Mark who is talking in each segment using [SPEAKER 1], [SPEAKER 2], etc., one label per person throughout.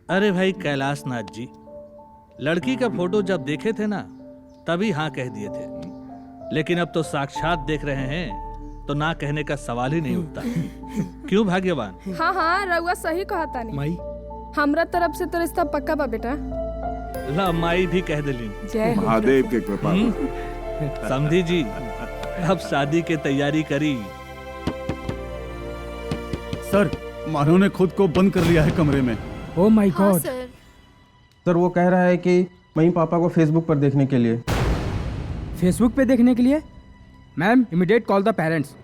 [SPEAKER 1] अरे भाई कैलाश नाथ जी, लड़की का फोटो जब देखे थे ना तभी हाँ कह दिए थे, लेकिन अब तो साक्षात देख रहे हैं तो ना कहने का सवाल ही नहीं उठता। क्यों भाग्यवान?
[SPEAKER 2] हाँ हाँ रउआ सही कहा तानी
[SPEAKER 3] माई
[SPEAKER 2] हमरा तरफ से तो रिश्ता पक्का बा बेटा।
[SPEAKER 1] ला माई भी कह दिली।
[SPEAKER 2] जय हो।
[SPEAKER 4] महादेव के कृपा।
[SPEAKER 1] समझी जी, अब शादी की तैयारी करी।
[SPEAKER 5] सर, मानव ने खुद को बंद कर लिया है कमरे में।
[SPEAKER 3] ओ माय
[SPEAKER 6] हाँ
[SPEAKER 3] गॉड।
[SPEAKER 6] सर वो कह रहा है कि वहीं पापा को फेसबुक पर देखने के लिए।
[SPEAKER 3] फेसबुक पे देखने के लिए? मैम इमीडिएट कॉल द पेरेंट्स।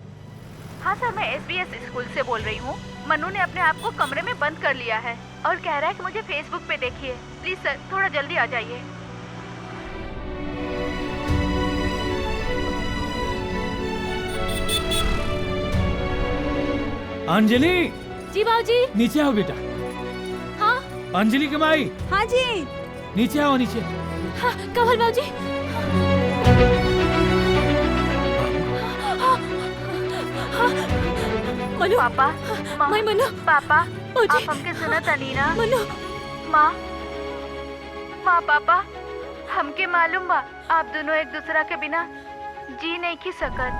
[SPEAKER 7] हाँ सर, मैं SBS स्कूल से बोल रही हूँ। मनु ने अपने आप को कमरे में बंद कर लिया है और कह रहा है कि मुझे फेसबुक पे देखिए। प्लीज सर थोड़ा जल्दी आ जाइए।
[SPEAKER 8] अंजलि,
[SPEAKER 9] जी बाबूजी।
[SPEAKER 8] नीचे आओ बेटा।
[SPEAKER 9] हाँ
[SPEAKER 8] अंजलि की माई,
[SPEAKER 9] हाँ जी।
[SPEAKER 8] नीचे आओ नीचे।
[SPEAKER 9] हाँ कमल बाबूजी। मनु
[SPEAKER 7] पापा, माँ,
[SPEAKER 9] माई मनु
[SPEAKER 7] पापा,
[SPEAKER 9] बाबूजी।
[SPEAKER 7] आप हमके सुना तनी ना?
[SPEAKER 9] मनु
[SPEAKER 7] माँ, माँ पापा, हमके मालूम बा आप दोनों एक दूसरा के बिना जी नहीं की सकत।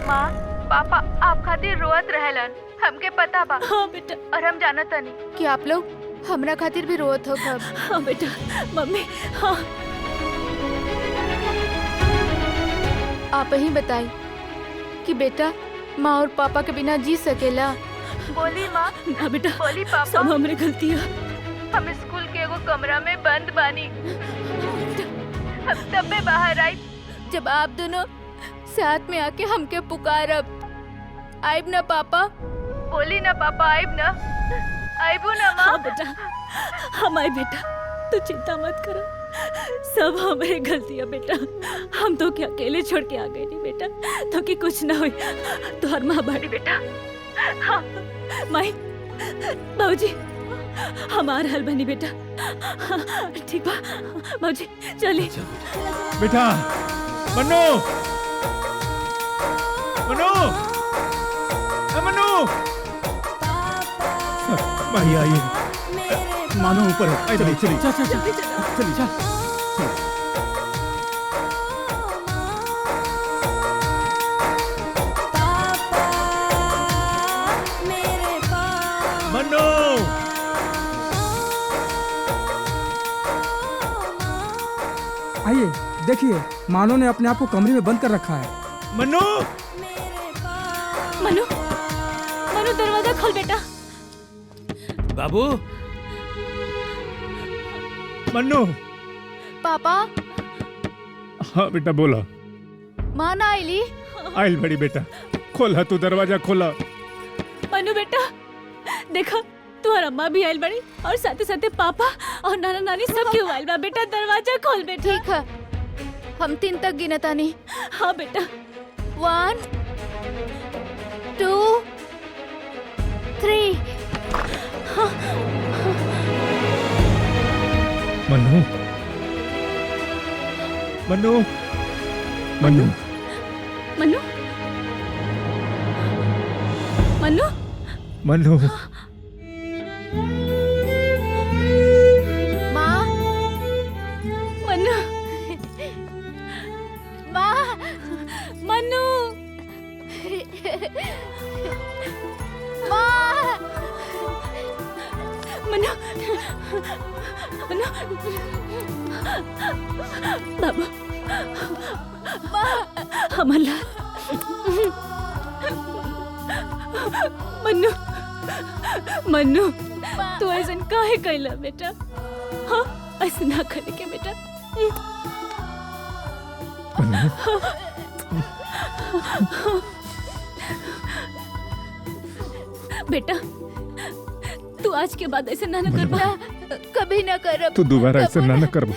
[SPEAKER 7] माँ पापा आप खातिर रोअत रहलन, हमके पता बा।
[SPEAKER 9] हाँ बेटा।
[SPEAKER 7] और हम जानत तनी कि आप लोग हमरा खातिर भी रोअत हो कब।
[SPEAKER 9] हाँ बेटा। मम्मी हाँ।
[SPEAKER 7] आप ही बताई कि बेटा माँ और पापा के बिना जी सकेला? बोली माँ।
[SPEAKER 9] ना बेटा,
[SPEAKER 7] बोली पापा।
[SPEAKER 9] सब हमरे गलती है।
[SPEAKER 7] हम स्कूल के एगो कमरा में बंद बानी। हम तब में बाहर आई जब आप दोनों साथ में आके हमके पुकारब। आइब ना पापा? बोली ना पापा, आइब ना? आइबू ना माँ?
[SPEAKER 9] हाँ बेटा, हम आए बेटा, तू चिंता मत करो, सब हमारे गलती है बेटा। हम तो क्या अकेले छोड़ के आ गए नहीं बेटा, तो कि कुछ ना हुई। तो हर माँ बाड़ी बेटा। हाँ माई, बाबूजी हमार हल बनी बेटा। हाँ, ठीक बा बाबूजी, चली
[SPEAKER 8] बेटा। मनु, मनु, मनु।
[SPEAKER 5] भाई आइए। मानो ऊपर है। चलिए चलिए
[SPEAKER 8] चल चल चल
[SPEAKER 5] चलिए चल।
[SPEAKER 8] मनु।
[SPEAKER 3] आइए देखिए, मानो ने अपने आप को कमरे में बंद कर रखा है।
[SPEAKER 8] मनु,
[SPEAKER 9] मनु, मनु दरवाजा खोल बेटा।
[SPEAKER 8] बाबू। मनु।
[SPEAKER 7] पापा,
[SPEAKER 8] हाँ बेटा बोला।
[SPEAKER 7] माँ ना आईली?
[SPEAKER 8] आइल बड़ी बेटा, खोला तू दरवाजा खोला।
[SPEAKER 9] मनु बेटा देखो, तुम्हारा अम्मा भी आयल बड़ी और साथे साथे पापा और नाना नानी सब क्यों आयल बा बेटा। दरवाजा खोल बेटा।
[SPEAKER 7] ठीक है, हम 3 तक गिनता नहीं।
[SPEAKER 9] हाँ बेटा।
[SPEAKER 7] 1 2 3।
[SPEAKER 8] मनु, मनु, मनु,
[SPEAKER 9] मनु, मनु,
[SPEAKER 8] मनु।
[SPEAKER 7] माँ,
[SPEAKER 9] मनु,
[SPEAKER 7] माँ,
[SPEAKER 9] मनु,
[SPEAKER 7] माँ,
[SPEAKER 9] मनु, मनु, बाबू, हमला, मनु, मनु, तू ऐसा काहे कैला बेटा? हाँ ऐसा ना करे के बेटा। बेटा तू आज के बाद ऐसे ना करबा।
[SPEAKER 7] कभी ना करब।
[SPEAKER 8] तू दोबारा ऐसा ना करबो।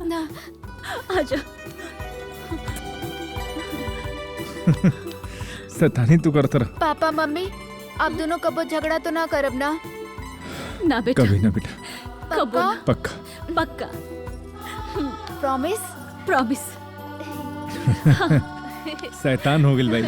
[SPEAKER 7] ना।
[SPEAKER 9] आजा।
[SPEAKER 8] सतानी तू करता रह।
[SPEAKER 7] पापा मम्मी आप दोनों कबो झगड़ा तो ना करब ना?
[SPEAKER 9] ना बेटा,
[SPEAKER 8] कभी ना बेटा।
[SPEAKER 9] कबो ना।
[SPEAKER 8] पक्का
[SPEAKER 9] पक्का।
[SPEAKER 7] प्रॉमिस?
[SPEAKER 9] प्रॉमिस।
[SPEAKER 8] शैतान हो गई भाई।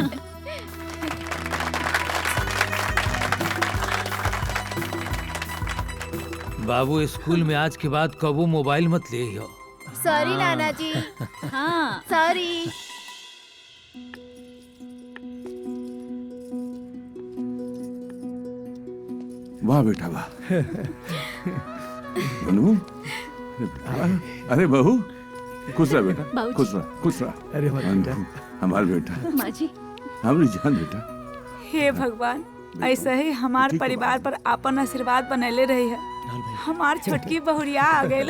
[SPEAKER 10] बाबू स्कूल में आज के बाद कबू मोबाइल मत ले हो।
[SPEAKER 7] सॉरी नाना जी।
[SPEAKER 9] हाँ
[SPEAKER 7] सॉरी।
[SPEAKER 4] वाह बेटा वाह। बनू, अरे बहू, खुश रह बेटा,
[SPEAKER 9] बाबूजी।
[SPEAKER 4] खुश रह, खुश रह।
[SPEAKER 5] अरे वाह बेटा।
[SPEAKER 4] हमारा बेटा,
[SPEAKER 9] माँ जी।
[SPEAKER 4] हमारी जान बेटा।
[SPEAKER 11] हे भगवान, ऐसा ही हमार परिवार पर आपन आशीर्वाद बनैले रही है। हमार छोटकी बहुरिया आ गई।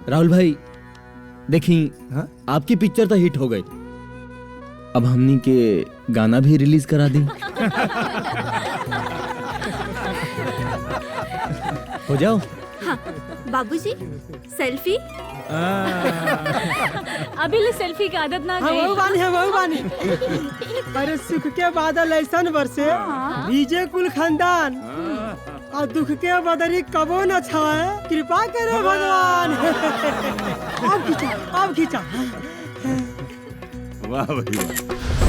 [SPEAKER 12] राहुल भाई देखी, आपकी पिक्चर तो हिट हो गई, अब हमनी के गाना भी रिलीज करा दी। हो जाओ।
[SPEAKER 9] हाँ बाबूजी, सेल्फी। अभी ले सेल्फी की आदत ना गई।
[SPEAKER 3] बहु बानी। अरे सुख के बादल ऐसन बरसे, बीजे कुल खानदान, और दुख के बदरी कबो न छाए, कृपा करे भगवान। अब खींचा।
[SPEAKER 4] वाह भाई वाह।